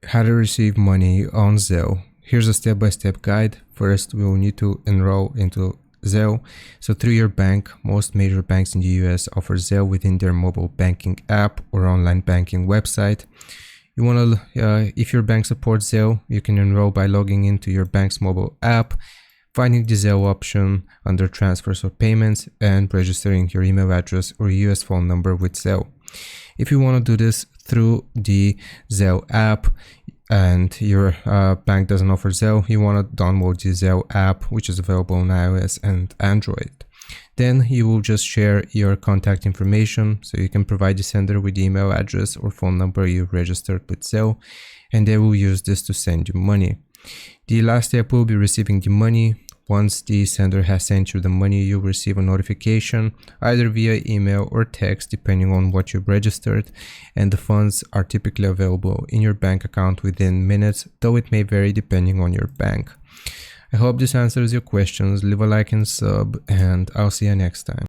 How to receive money on Zelle. Here's a step-by-step guide. First, we will need to enroll into Zelle. So through your bank, most major banks in the US offer Zelle within their mobile banking app or online banking website. You want to, if your bank supports Zelle, you can enroll by logging into your bank's mobile app, finding the Zelle option under transfers or payments, and registering your email address or US phone number with Zelle. If you want to do this through the Zelle app and your bank doesn't offer Zelle, you want to download the Zelle app, which is available on iOS and Android. Then you will just share your contact information, so you can provide the sender with the email address or phone number you registered with Zelle, and they will use this to send you money. The last step will be receiving the money. Once the sender has sent you the money, you'll receive a notification either via email or text depending on what you've registered, and the funds are typically available in your bank account within minutes, though it may vary depending on your bank. I hope this answers your questions. Leave a like and sub, and I'll see you next time.